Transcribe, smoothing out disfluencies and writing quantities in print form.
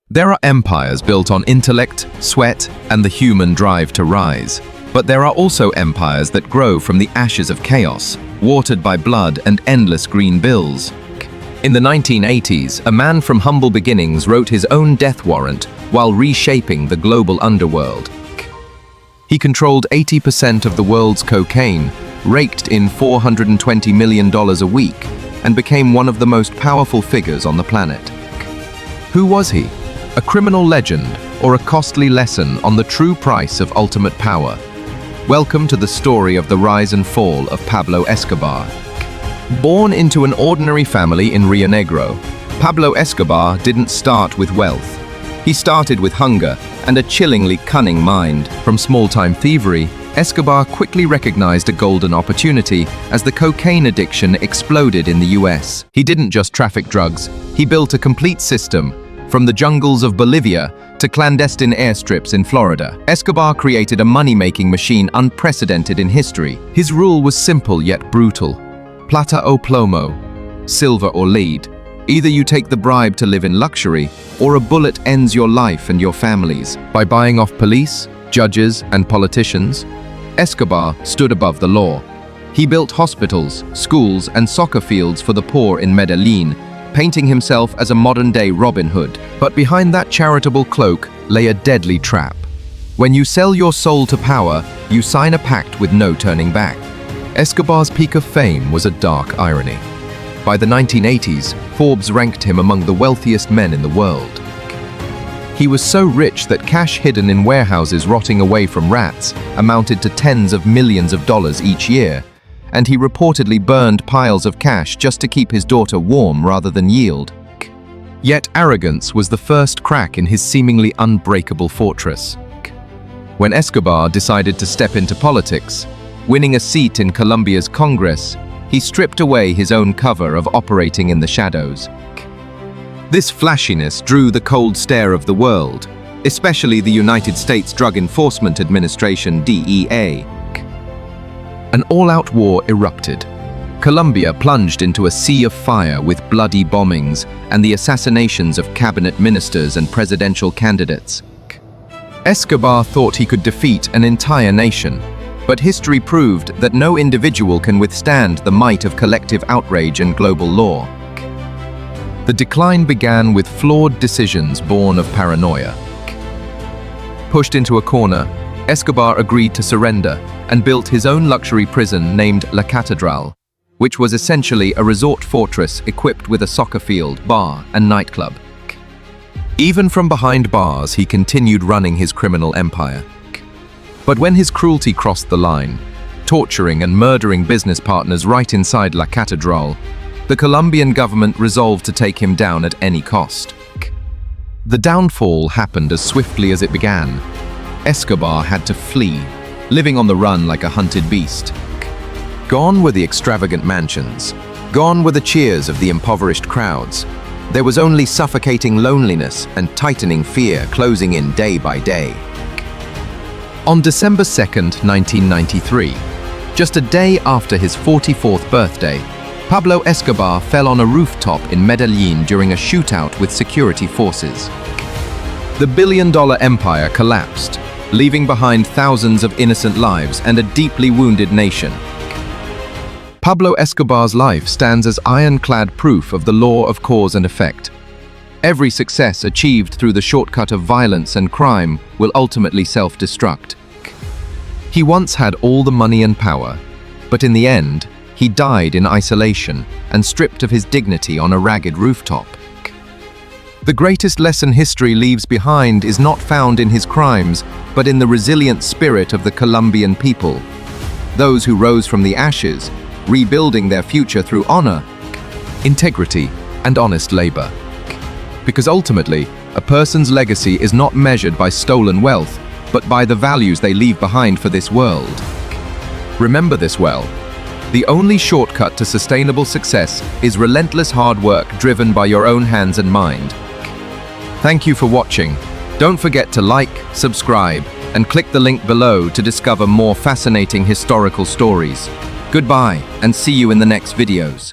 There are empires built on intellect, sweat, and the human drive to rise. But there are also empires that grow from the ashes of chaos, watered by blood and endless green bills. In the 1980s, a man from humble beginnings wrote his own death warrant while reshaping the global underworld. He controlled 80% of the world's cocaine, raked in $420 million a week, and became one of the most powerful figures on the planet. Who was he? A criminal legend or a costly lesson on the true price of ultimate power? Welcome to the story of the rise and fall of Pablo Escobar. Born into an ordinary family in Rio Negro, Pablo Escobar didn't start with wealth. He started with hunger and a chillingly cunning mind. From small-time thievery, Escobar quickly recognized a golden opportunity as the cocaine addiction exploded in the US. He didn't just traffic drugs, he built a complete system. From the jungles of Bolivia to clandestine airstrips in Florida, Escobar created a money-making machine unprecedented in history. His rule was simple yet brutal. Plata o plomo, silver or lead. Either you take the bribe to live in luxury, or a bullet ends your life and your family's. By buying off police, judges, and politicians, Escobar stood above the law. He built hospitals, schools, and soccer fields for the poor in Medellín, painting himself as a modern-day Robin Hood. But behind that charitable cloak lay a deadly trap. When you sell your soul to power, you sign a pact with no turning back. Escobar's peak of fame was a dark irony. By the 1980s, Forbes ranked him among the wealthiest men in the world. He was so rich that cash hidden in warehouses rotting away from rats amounted to tens of millions of dollars each year, and he reportedly burned piles of cash just to keep his daughter warm rather than yield. Yet arrogance was the first crack in his seemingly unbreakable fortress. When Escobar decided to step into politics, winning a seat in Colombia's Congress, he stripped away his own cover of operating in the shadows. This flashiness drew the cold stare of the world, especially the United States Drug Enforcement Administration, DEA. An all-out war erupted. Colombia plunged into a sea of fire with bloody bombings and the assassinations of cabinet ministers and presidential candidates. Escobar thought he could defeat an entire nation, but history proved that no individual can withstand the might of collective outrage and global law. The decline began with flawed decisions born of paranoia. Pushed into a corner, Escobar agreed to surrender and built his own luxury prison named La Catedral, which was essentially a resort fortress equipped with a soccer field, bar, and nightclub. Even from behind bars, he continued running his criminal empire. But when his cruelty crossed the line, torturing and murdering business partners right inside La Catedral, the Colombian government resolved to take him down at any cost. The downfall happened as swiftly as it began. Escobar had to flee, living on the run like a hunted beast. Gone were the extravagant mansions. Gone were the cheers of the impoverished crowds. There was only suffocating loneliness and tightening fear closing in day by day. On December 2nd, 1993, just a day after his 44th birthday, Pablo Escobar fell on a rooftop in Medellín during a shootout with security forces. The billion-dollar empire collapsed, leaving behind thousands of innocent lives and a deeply wounded nation. Pablo Escobar's life stands as ironclad proof of the law of cause and effect. Every success achieved through the shortcut of violence and crime will ultimately self-destruct. He once had all the money and power, but in the end, he died in isolation and stripped of his dignity on a ragged rooftop. The greatest lesson history leaves behind is not found in his crimes, but in the resilient spirit of the Colombian people. Those who rose from the ashes, rebuilding their future through honor, integrity, and honest labor. Because ultimately, a person's legacy is not measured by stolen wealth, but by the values they leave behind for this world. Remember this well. The only shortcut to sustainable success is relentless hard work driven by your own hands and mind. Thank you for watching. Don't forget to like, subscribe, and click the link below to discover more fascinating historical stories. Goodbye, and see you in the next videos.